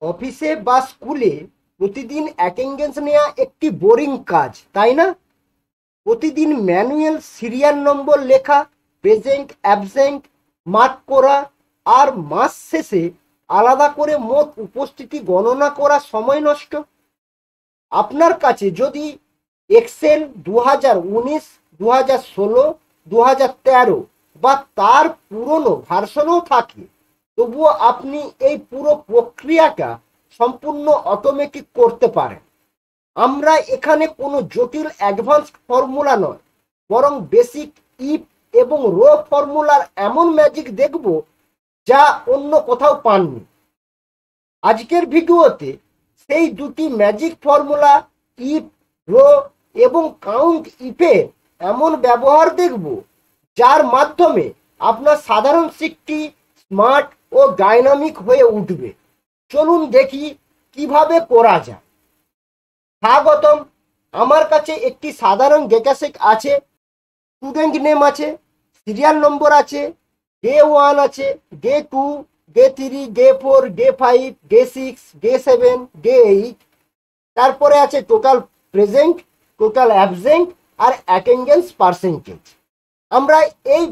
অফিসে বা স্কুলে প্রতিদিন অ্যাটেন্ডেন্স নেওয়া একটি বোরিং কাজ, তাই না? প্রতিদিন ম্যানুয়াল সিরিয়াল নম্বর লেখা, প্রেজেন্ট অ্যাবসেন্ট মার্ক করা, আর মাস শেষে আলাদা করে মোট উপস্থিতি গণনা করা সময় নষ্ট। আপনার কাছে যদি এক্সেল 2019, 2016, 2013 বা তার পুরনো ভার্সনও থাকে, তবুও আপনি এই পুরো প্রক্রিয়াটা সম্পূর্ণ অটোমেটিক করতে পারেন। আমরা এখানে কোনো জটিল অ্যাডভান্স ফর্মুলা নয়, বরং বেসিক ইফ এবং রো ফর্মুলার এমন ম্যাজিক দেখব যা অন্য কোথাও পাননি। আজকের ভিডিওতে সেই দুটি ম্যাজিক ফর্মুলা ইফ, রো এবং কাউন্ট ইফের এমন ব্যবহার দেখব যার মাধ্যমে আপনার সাধারণ শিটটি স্মার্ট ও ডাইনামিক হয়ে উঠবে। চলুন দেখি কিভাবে করা যায়। স্বাগতম। আমার কাছে একটি সাধারণ ডেটা সেট আছে। স্টুডেন্ট নেম আছে, সিরিয়াল নম্বর আছে, ডে 1 আছে, day 2, day 3, day 4, day 5, day 6, day 7, day 8। তারপরে আছে টোটাল প্রেজেন্ট, টোটাল অ্যাবসেন্ট আর অ্যাটেন্ডেন্স পার্সেন্টেজ। আমরা এই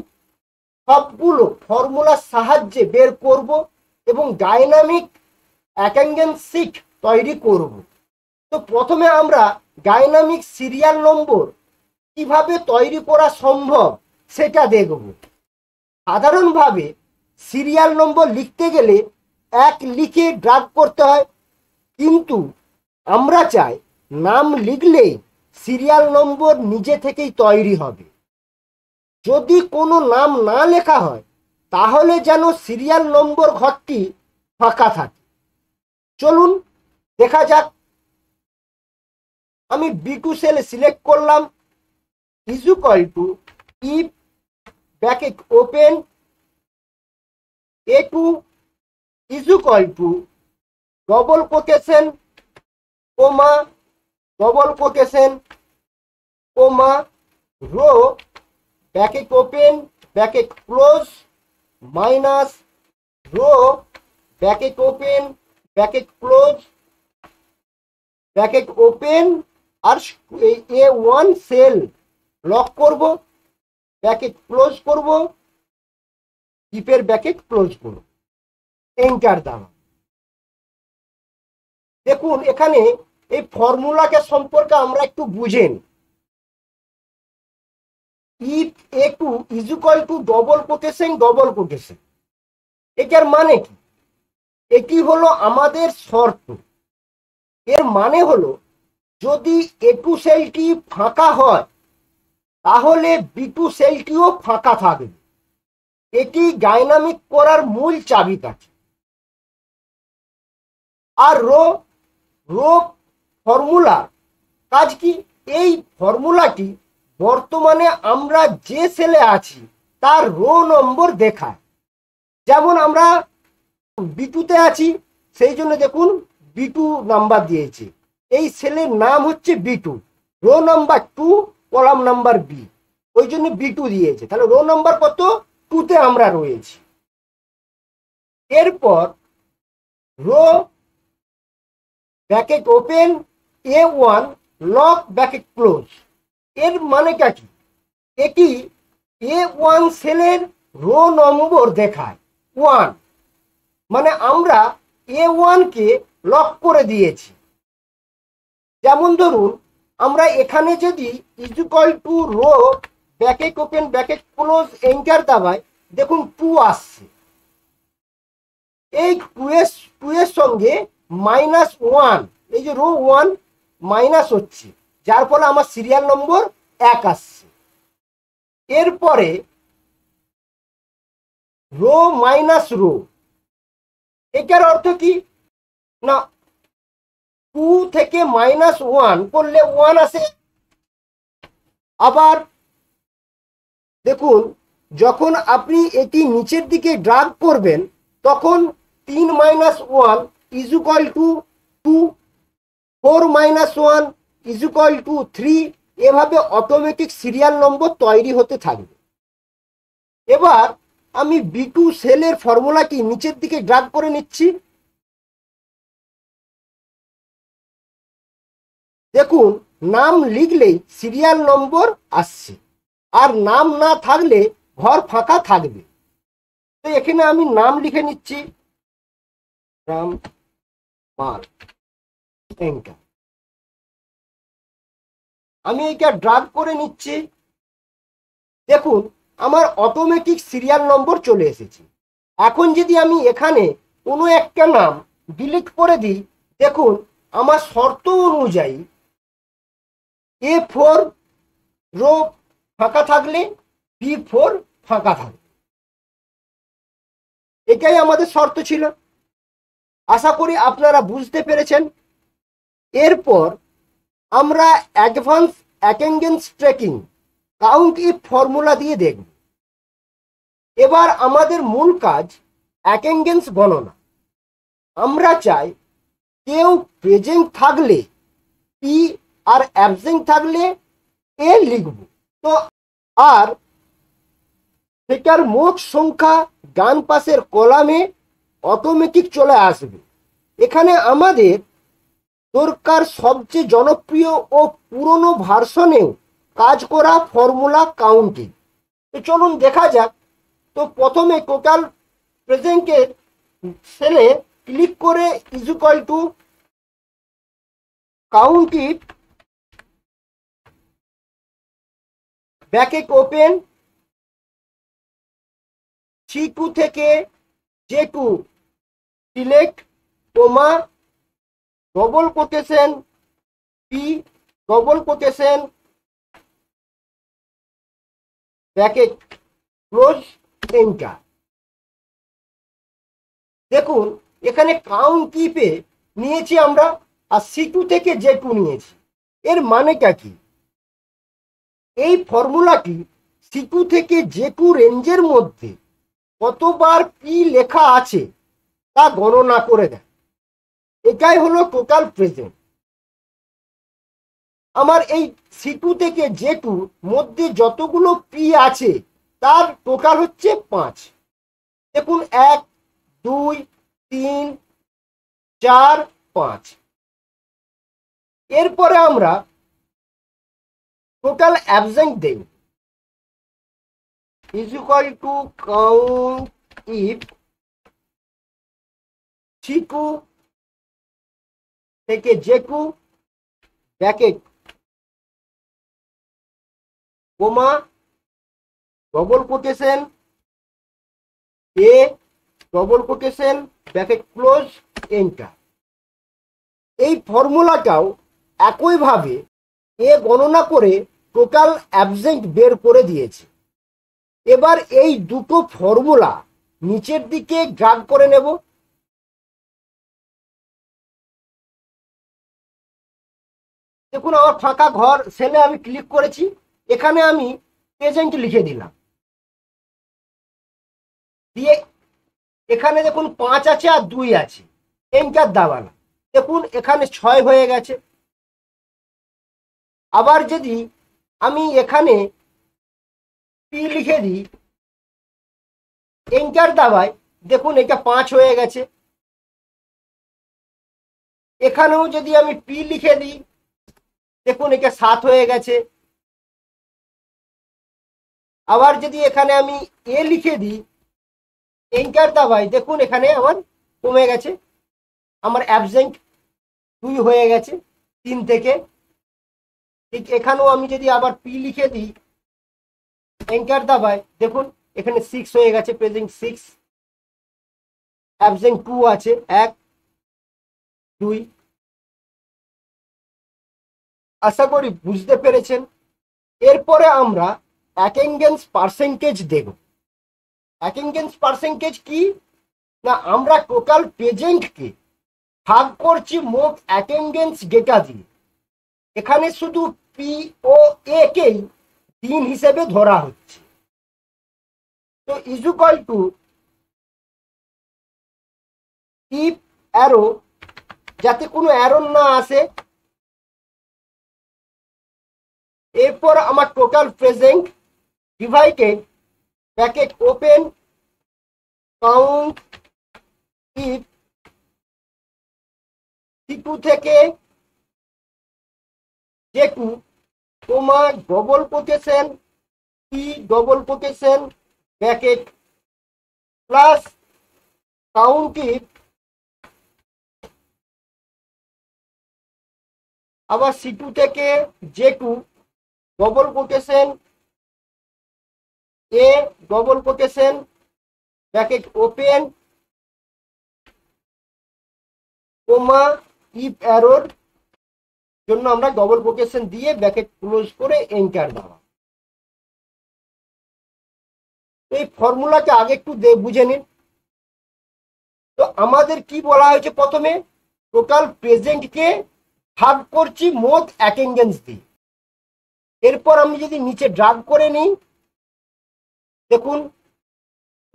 সবগুলো ফর্মুলার সাহায্যে বের করব এবং ডাইনামিক অ্যাটেন্ডেন্স শিট তৈরি করব। তো প্রথমে আমরা ডাইনামিক সিরিয়াল নম্বর কিভাবে তৈরি করা সম্ভব সেটা দেখব। সাধারণভাবে সিরিয়াল নম্বর লিখতে গেলে এক লিখে ড্রাগ করতে হয়, কিন্তু আমরা চাই নাম লিখলেই সিরিয়াল নম্বর নিজে থেকেই তৈরি হবে। যদি কোনো নাম না লেখা হয় তাহলে যেন সিরিয়াল নম্বর ঘরটি ফাঁকা থাকে। চলুন দেখা যাক। আমি B2 সেল সিলেক্ট করলাম, is equal to if bracket open A2 is equal to double quotation comma double quotation comma row bracket open bracket close minus row bracket open bracket close bracket open, আর A1 cell lock করব, bracket close করব, ইফের bracket close করব, enter দাও। দেখুন এখানে এই ফর্মুলাকে সম্পর্কে আমরা একটু বুঝেন। If A2 is equal to double quotation double quotation, এটার মানে কি? এটি হলো আমাদের শর্ত। এর মানে হলো যদি A2 সেলটি ফাঁকা হয় তাহলে B2 সেলটিও ফাঁকা থাকবে। এটি ডাইনামিক করার মূল চাবিকাঠি। আর রো রো ফর্মুলা কাজ কি? এই ফর্মুলাটি বর্তমানে আমরা যে সেলে আছি তার রো নম্বর দেখায়। যেমন আমরা B2-তে আছি, সেই জন্য দেখুন B2 নাম্বার দিয়েছে। এই সেলের নাম হচ্ছে B2, rho number 2, column number B, ওই জন্য B2 দিয়েছে। তাহলে রো নাম্বার কত? 2-তে আমরা রয়েছি। এরপর row bracket open A1 lock bracket close. এর মানেটা কি? এটি A1 সেলের রো নম্বর দেখায় 1, মানে আমরা A1 কে লক করে দিয়েছি। যেমন ধরুন আমরা এখানে যদি is equal to row bracket open bracket close enter দাবাই, দেখুন 2 আসছে। এই 2 এর সঙ্গে -1, এই যে রো 1 মাইনাস হচ্ছে, যার ফলে আমার সিরিয়াল নম্বর 1 আসছে। এরপরে রো মাইনাস রো, এটার অর্থ কি? না, 2 থেকে -1 করলে 1 আসে। আবার দেখুন যখন আপনি এটি নিচের দিকে ড্রাগ করবেন তখন 3 - 1 is equal two 2, 4 - 1 is equal two 3। এভাবে অটোমেটিক সিরিয়াল নম্বর তৈরি হতে থাকবে। এবার আমি B2 সেলের ফর্মুলাটি নিচের দিকে ড্রাগ করে নিচ্ছি। দেখুন নাম লিখলেই সিরিয়াল নম্বর আসছে, আর নাম না থাকলে ঘর ফাঁকা থাকবে। তো এখানে আমি নাম লিখে নিচ্ছি, রাম পাল, এন্টার। আমি এটা ড্রাগ করে নিচ্ছি। দেখুন আমার অটোমেটিক সিরিয়াল নম্বর চলে এসেছে। এখন যদি আমি এখানে কোনো একটা নাম ডিলিট করে দিই, দেখুন আমার শর্ত অনুযায়ী A4 রো ফাঁকা থাকলে B4 ফাঁকা থাকবে। এটাই আমাদের শর্ত ছিল। আশা করি আপনারা বুঝতে পেরেছেন। এরপর আমরা advance attendance tracking count if formula দিয়ে দেখব। এবার আমাদের মূল কাজ অ্যাটেন্ডেন্স গণনা। আমরা চাই কেউ প্রেজেন্ট থাকলে পি আর অ্যাবসেন্ট থাকলে এ লিখব। তো আর সেটার মোট সংখ্যা ডান পাশের কলামে অটোমেটিক চলে আসবে। এখানে আমাদের দরকার সবচেয়ে জনপ্রিয় ও পুরনো ভার্সনেও কাজ করা ফর্মুলা কাউন্টিং। তো চলুন দেখা যাক। তো প্রথমে টোটাল প্রেজেন্টের সেলে ক্লিক করে is equal to countif bracket open C2 থেকে J2 select comma double quotation P double quotation bracket close enter. দেখুন এখানে কাউন্ট কিপে নিয়েছি আমরা, আর C2 থেকে J2 নিয়েছি। এর মানেটা কি? এই ফর্মুলাটি C2 থেকে J2 রেঞ্জের মধ্যে কতবার পি লেখা আছে তা গণনা করে দেয়। এটাই হলো টোটাল প্রেজেন্ট। আমার এই C2 থেকে J2 মধ্যে যতগুলো পি আছে তার টোটাল হচ্ছে 5। দেখুন 1 2 3 4 5। এরপরে আমরা টোটাল অ্যাবসেন্ট দেই is equal to count if C2 থেকে J2 bracket comma double quotation A double quotation bracket close enter. এই ফর্মুলাটাও একইভাবে এ গণনা করে টোটাল অ্যাবসেন্ট বের করে দিয়েছে। এবার এই দুটো ফর্মুলা নিচের দিকে ড্রাগ করে নেব। দেখুন আমার ফাঁকা ঘর সেলে আমি ক্লিক করেছি, এখানে আমি প্রেজেন্ট লিখে দিলাম, দিয়ে এখানে দেখুন 5 আছে আর 2 আছে, এন্টার দাবালাম। দেখুন এখানে 6 হয়ে গেছে। আবার যদি আমি এখানে পি লিখে দিই, এন্টার দাবাই, দেখুন এটা 5 হয়ে গেছে। এখানেও যদি আমি পি লিখে দিই, দেখুন এটা 7 হয়ে গেছে। আবার যদি এখানে আমি এ লিখে দিই, এন্টার দাবাই, দেখুন এখানে আমার কমে গেছে, আমার অ্যাবসেন্ট 2 হয়ে গেছে 3 থেকে। ঠিক এখানেও আমি যদি আবার পি লিখে দিই, এন্টার দাবাই, দেখুন এখানে 6 হয়ে গেছে, প্রেজেন্ট 6, অ্যাবসেন্ট 2 আছে 1 2। আশা করি বুঝতে পেরেছেন। এরপরে আমরা অ্যাটেন্ডেন্স পার্সেন্টেজ দেখব। অ্যাটেন্ডেন্স পার্সেন্টেজ কি না, আমরা টোটাল প্রেজেন্টকে ভাগ করছি মোট অ্যাটেন্ডেন্স ডেটা দিয়ে। এখানে শুধু পি ও এ কেই দিন হিসেবে ধরা হচ্ছে। তো is equal to if error, যাতে কোনো অ্যারো না আসে, এরপর আমার total present divided bracket open count if C2 থেকে জে2 comma double quotation T double quotation bracket plus count if, আবার C2 থেকে J2 double quotation A double quotation bracket open comma if অ্যারোর জন্য আমরা ডবল কোটেশন দিয়ে bracket close করে enter দেওয়া। এই ফর্মুলাটা আগে একটু বুঝে নিন। তো আমাদের কি বলা হয়েছে, প্রথমে টোটাল প্রেজেন্টকে ভাগ করছি মোট অ্যাটেন্ডেন্স দিয়ে। এরপর আমি যদি নিচে ড্রাগ করে নিই, দেখুন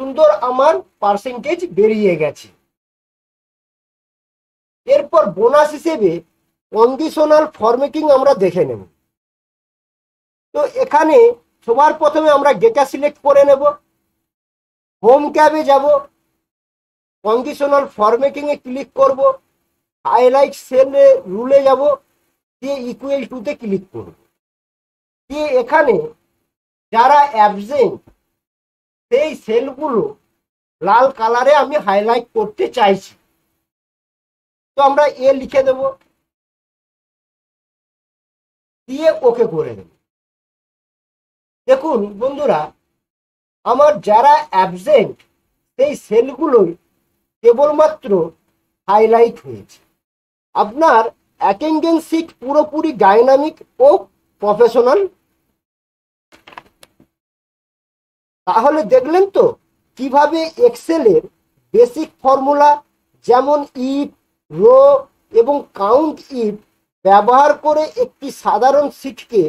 সুন্দর আমার পার্সেন্টেজ বেরিয়ে গেছে। এরপর বোনাস হিসেবে কন্ডিশনাল ফরম্যাটিং আমরা দেখে নেব। তো এখানে সবার প্রথমে আমরা ডেটা সিলেক্ট করে নেব, হোম ট্যাবে যাব, কন্ডিশনাল ফরম্যাটিং এ ক্লিক করব, হাইলাইট সেলে রুলে যাব, দিয়ে ইকুয়াল টু তে ক্লিক করব। দিয়ে এখানে যারা অ্যাবসেন্ট সেই সেলগুলো লাল কালারে আমি হাইলাইট করতে চাইছি, তো আমরা এ লিখে দেব, দিয়ে ওকে করে দেব। দেখুন বন্ধুরা, আমার যারা অ্যাবসেন্ট সেই সেলগুলোই কেবলমাত্র হাইলাইট হয়েছে। আপনার অ্যাটেন্ডেন্স শিট পুরোপুরি ডাইনামিক ও প্রফেশনাল। তাহলে দেখলেন তো কিভাবে এক্সেলের বেসিক ফর্মুলা যেমন ইফ, রো এবং কাউন্ট ইফ ব্যবহার করে একটি সাধারণ শিটকে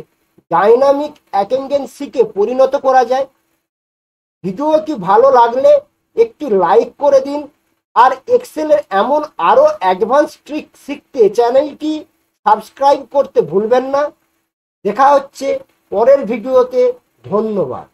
ডাইনামিক অ্যাটেন্ডেন্স শিটে পরিণত করা যায়। ভিডিওটি ভালো লাগলে একটি লাইক করে দিন, আর এক্সেলের এমন আরও অ্যাডভান্স ট্রিক শিখতে চ্যানেলটি সাবস্ক্রাইব করতে ভুলবেন না। দেখা হচ্ছে পরের ভিডিওতে। ধন্যবাদ।